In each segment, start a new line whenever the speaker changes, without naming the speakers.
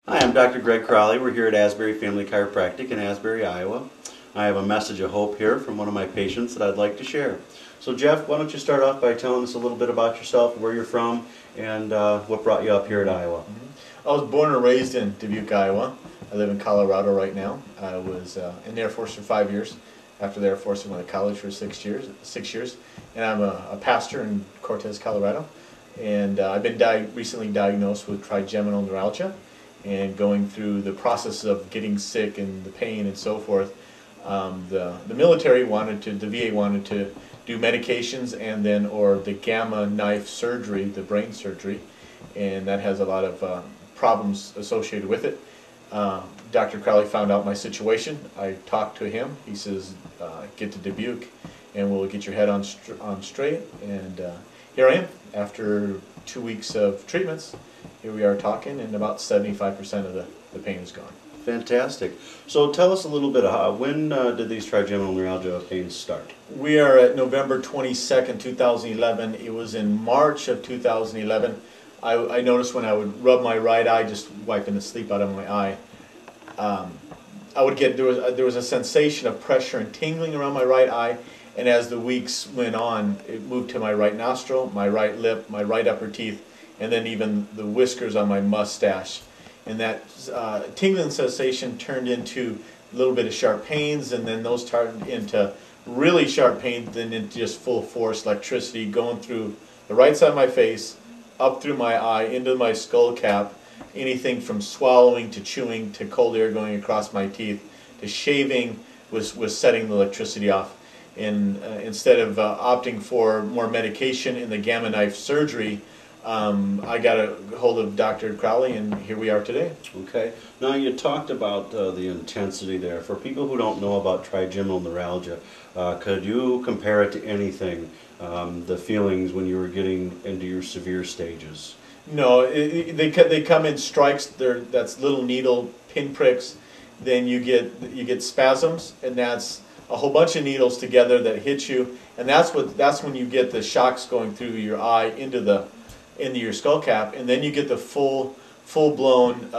Hi, I'm Dr. Greg Crowley. We're here at Asbury Family Chiropractic in Asbury, Iowa. I have a message of hope here from one of my patients that I'd like to share. So Jeff, why don't you start off by telling us a little bit about yourself, where you're from, and what brought you up here at Iowa.
I was born and raised in Dubuque, Iowa. I live in Colorado right now. I was in the Air Force for 5 years. After the Air Force, I went to college for 6 years. And I'm a pastor in Cortez, Colorado. And I've been recently diagnosed with trigeminal neuralgia, and going through the process of getting sick and the pain and so forth. The military the VA wanted to do medications and then, or the gamma knife surgery, the brain surgery, and that has a lot of problems associated with it. Dr. Crowley found out my situation. I talked to him. He says, get to Dubuque and we'll get your head on straight. And here I am after 2 weeks of treatments. Here we are talking, and about 75% of the pain is gone.
Fantastic. So tell us a little bit, when did these trigeminal neuralgia pains start?
We are at November 22nd, 2011. It was in March of 2011. I noticed when I would rub my right eye, just wiping the sleep out of my eye, I would get, there was a sensation of pressure and tingling around my right eye, and as the weeks went on, it moved to my right nostril, my right lip, my right upper teeth, and then even the whiskers on my mustache. And that tingling sensation turned into a little bit of sharp pains, and then those turned into really sharp pains, then into just full force electricity going through the right side of my face, up through my eye, into my skull cap, anything from swallowing to chewing to cold air going across my teeth to shaving was setting the electricity off. And instead of opting for more medication in the gamma knife surgery, I got a hold of Dr. Crowley, and here we are today.
Okay. Now you talked about the intensity there. For people who don't know about trigeminal neuralgia, could you compare it to anything, the feelings when you were getting into your severe stages?
No, they come in strikes. That's little needle pinpricks. Then you get spasms, and that's a whole bunch of needles together that hit you, and that's when you get the shocks going through your eye into your skull cap, and then you get the full-blown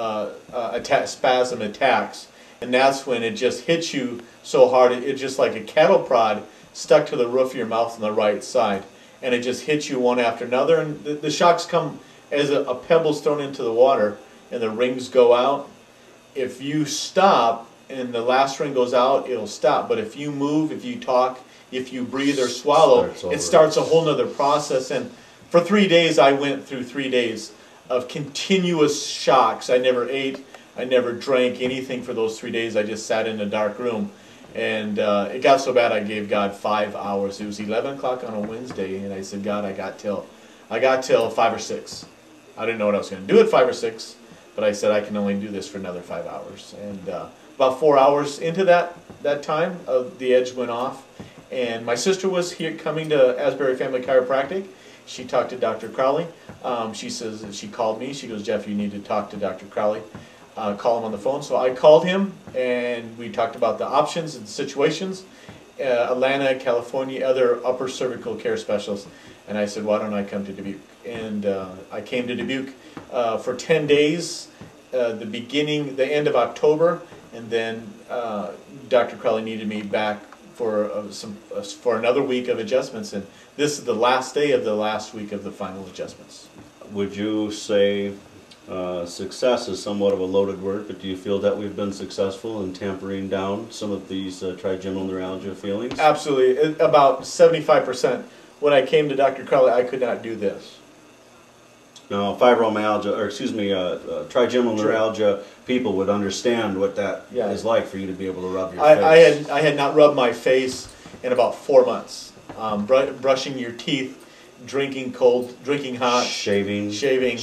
spasm attacks, and that's when it just hits you so hard it's just like a cattle prod stuck to the roof of your mouth on the right side, and it just hits you one after another, and the shocks come as a pebble's thrown into the water and the rings go out. If you stop and the last ring goes out, it'll stop, but if you move, if you talk, if you breathe or swallow, it starts a whole nother process. And for 3 days, I went through 3 days of continuous shocks. I never ate, I never drank anything for those 3 days. I just sat in a dark room, and it got so bad I gave God 5 hours. It was 11 o'clock on a Wednesday, and I said, God, I got till 5 or 6. I didn't know what I was going to do at 5 or 6, but I said I can only do this for another 5 hours. And about 4 hours into that time, the edge went off, and my sister was here coming to Asbury Family Chiropractic. She talked to Dr. Crowley. She says, she called me. She goes, Jeff, you need to talk to Dr. Crowley. Call him on the phone. So I called him, and we talked about the options and situations. Atlanta, California, other upper cervical care specialists. And I said, why don't I come to Dubuque? And I came to Dubuque for 10 days, the end of October, and then Dr. Crowley needed me back for another week of adjustments, and this is the last day of the last week of the final adjustments.
Would you say success is somewhat of a loaded word, but do you feel that we've been successful in tampering down some of these trigeminal neuralgia feelings?
Absolutely. About 75%. When I came to Dr. Crowley, I could not do this.
Now, fibromyalgia, or excuse me, trigeminal neuralgia people would understand what that is like for you to be able to rub your face.
I had not rubbed my face in about 4 months. Brushing your teeth, drinking cold, drinking hot,
shaving, showering,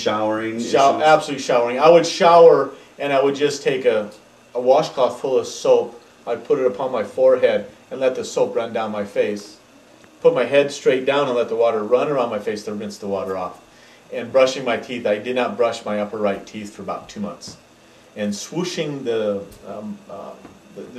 absolutely showering. I would shower, and I would just take a washcloth full of soap. I'd put it upon my forehead and let the soap run down my face. Put my head straight down and let the water run around my face to rinse the water off. And brushing my teeth, I did not brush my upper right teeth for about 2 months. And swooshing the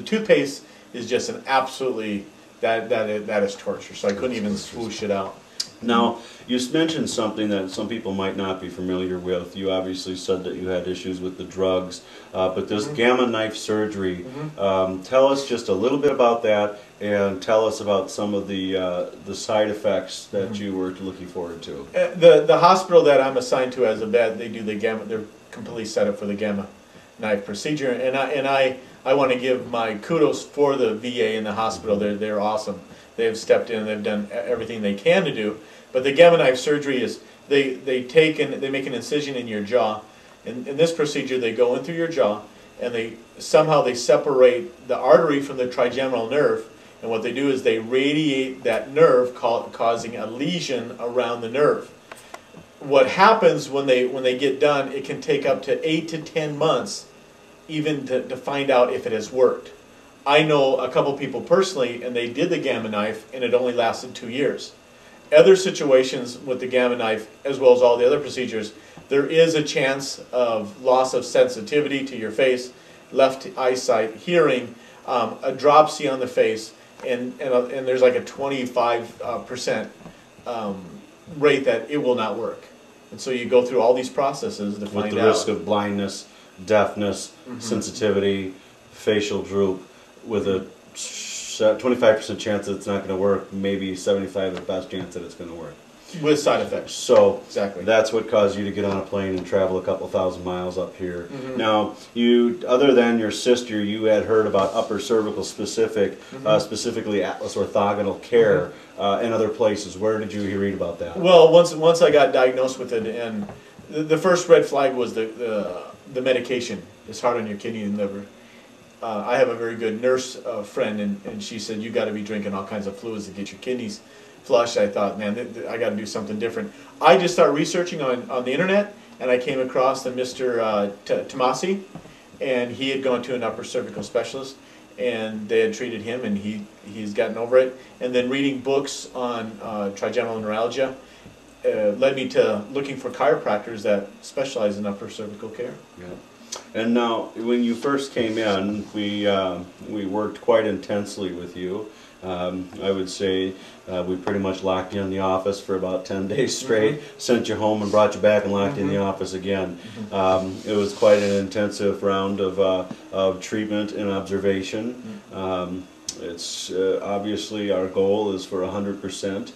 toothpaste is just an absolutely, that is torture. So I couldn't even swoosh it out.
Now, you mentioned something that some people might not be familiar with. You obviously said that you had issues with the drugs, but this gamma knife surgery, tell us just a little bit about that, and tell us about some of the side effects that you were looking forward to.
The hospital that I'm assigned to as a bed, they do the gamma. They're completely set up for the gamma knife procedure, and I want to give my kudos for the VA and the hospital. They're awesome. They've stepped in. They've done everything they can to do. But the gamma knife surgery is they make an incision in your jaw. In this procedure, they go in through your jaw, and they separate the artery from the trigeminal nerve. And what they do is they radiate that nerve, causing a lesion around the nerve. What happens when they get done, it can take up to 8 to 10 months even to find out if it has worked. I know a couple people personally, and they did the gamma knife, and it only lasted 2 years. Other situations with the gamma knife, as well as all the other procedures, there is a chance of loss of sensitivity to your face, left eyesight, hearing, a dropsy on the face, and there's like a 25% rate that it will not work. And so you go through all these processes to find out.
With the risk of blindness, deafness, sensitivity, facial droop, with a 25% chance that it's not going to work, maybe 75% at best chance that it's going to work.
With side effects.
So
exactly.
That's what caused you to get on a plane and travel a couple thousand miles up here. Now, you, other than your sister, you had heard about upper-cervical specifically Atlas orthogonal care in other places. Where did you read about that?
Well, once I got diagnosed with it, and the first red flag was the medication. It's hard on your kidney and liver. I have a very good nurse friend, and she said, you got to be drinking all kinds of fluids to get your kidneys flush. I thought, man, I got to do something different. I just started researching on the internet, and I came across the Mr. Tomasi, and he had gone to an upper cervical specialist, and they had treated him, and he's gotten over it. And then reading books on trigeminal neuralgia led me to looking for chiropractors that specialize in upper cervical care.
Yeah. And now, when you first came in, we worked quite intensely with you. I would say we pretty much locked you in the office for about 10 days straight, sent you home and brought you back and locked you in the office again. It was quite an intensive round of treatment and observation. It's obviously our goal is for 100%,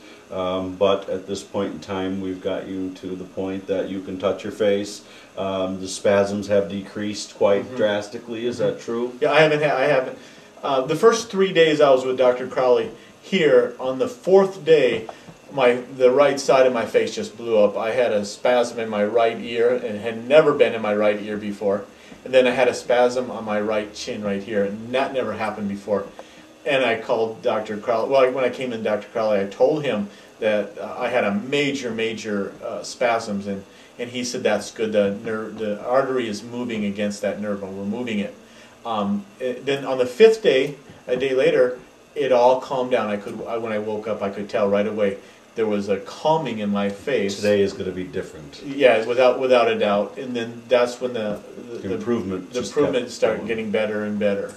but at this point in time we've got you to the point that you can touch your face. The spasms have decreased quite drastically. Is that true?
Yeah, I haven't. The first 3 days I was with Dr. Crowley here, on the 4th day, the right side of my face just blew up. I had a spasm in my right ear, and it had never been in my right ear before. And then I had a spasm on my right chin right here, and that never happened before. And I called Dr. Crowley. Well, when I came in, Dr. Crowley, I told him that I had a major spasms, and he said, that's good. The artery is moving against that nerve, and we're moving it. Then on the 5th day, a day later, it all calmed down. When I woke up, I could tell right away there was a calming in my face.
Today is going to be different.
Yeah, without a doubt. And then that's when the improvement started getting better and better.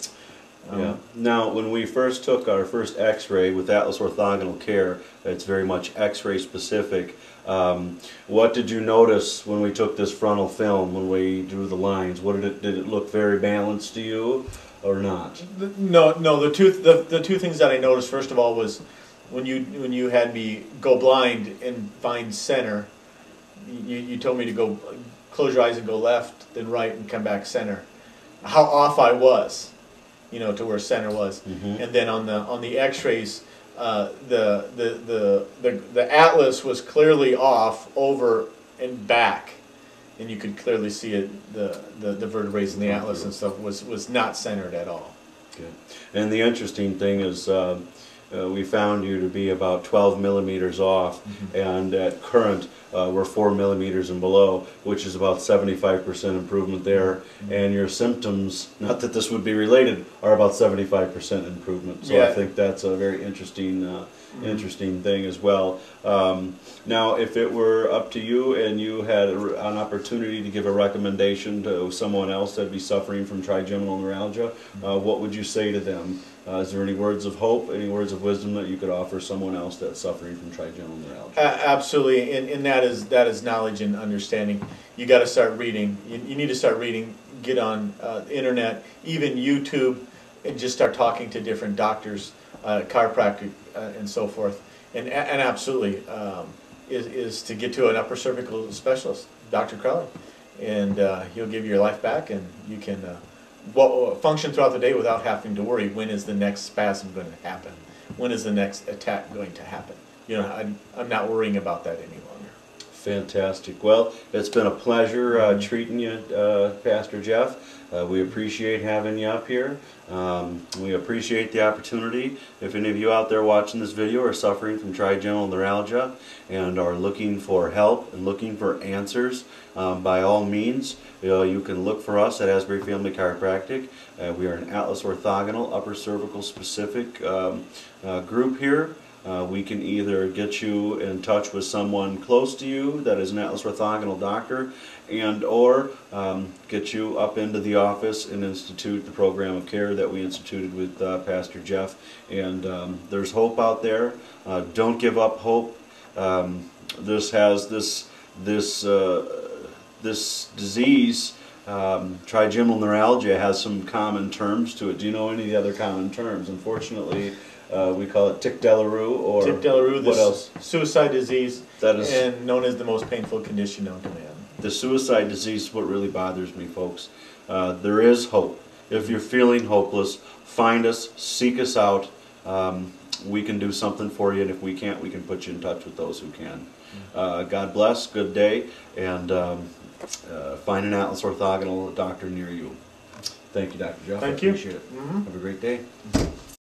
Yeah. Now, when we first took our first X-ray with Atlas orthogonal care, it's very much X-ray specific. What did you notice when we took this frontal film, when we drew the lines? Did it look very balanced to you, or not?
No. The two things that I noticed, first of all, was when you had me go blind and find center. You told me to go close your eyes and go left, then right, and come back center. How off I was, to where center was. And then on the X-rays, the atlas was clearly off over and back, and you could clearly see it. The vertebrae in the atlas and stuff was not centered at all.
Good. And the interesting thing is, we found you to be about 12 millimeters off, and at current we're 4 millimeters and below, which is about 75% improvement there. And your symptoms, not that this would be related, are about 75% improvement. So yeah. I think that's a very interesting interesting thing as well. Now, if it were up to you and you had an opportunity to give a recommendation to someone else that'd be suffering from trigeminal neuralgia, what would you say to them? Is there any words of hope, any words of wisdom that you could offer someone else that's suffering from trigeminal neuralgia?
Absolutely, and that is knowledge and understanding. You got to start reading. You need to start reading. Get on the internet, even YouTube, and just start talking to different doctors, chiropractic, and so forth. And absolutely is to get to an upper cervical specialist, Dr. Crowley, and he'll give you your life back, and you can function throughout the day without having to worry when is the next spasm going to happen, when is the next attack going to happen. You know, I'm not worrying about that any longer.
Fantastic. Well, it's been a pleasure treating you, Pastor Jeff. We appreciate having you up here. We appreciate the opportunity. If any of you out there watching this video are suffering from trigeminal neuralgia and are looking for help and looking for answers, by all means, you can look for us at Asbury Family Chiropractic. We are an Atlas Orthogonal, upper cervical specific group here. We can either get you in touch with someone close to you that is an Atlas Orthogonal doctor, and or get you up into the office and institute the program of care that we instituted with Pastor Jeff. And there's hope out there. Don't give up hope. This disease, trigeminal neuralgia, has some common terms to it. Do you know any of the other common terms? Unfortunately, we call it tic Delarue, or
tic Delarue,
what else?
Suicide disease,
that is,
and known as the most painful condition known to man.
The suicide disease is what really bothers me, folks. There is hope. If you're feeling hopeless, find us, seek us out. We can do something for you, and if we can't, we can put you in touch with those who can. God bless, good day, and find an Atlas Orthogonal doctor near you. Thank you, Dr. Jeff.
Thank
I
you.
appreciate it. Have a great day.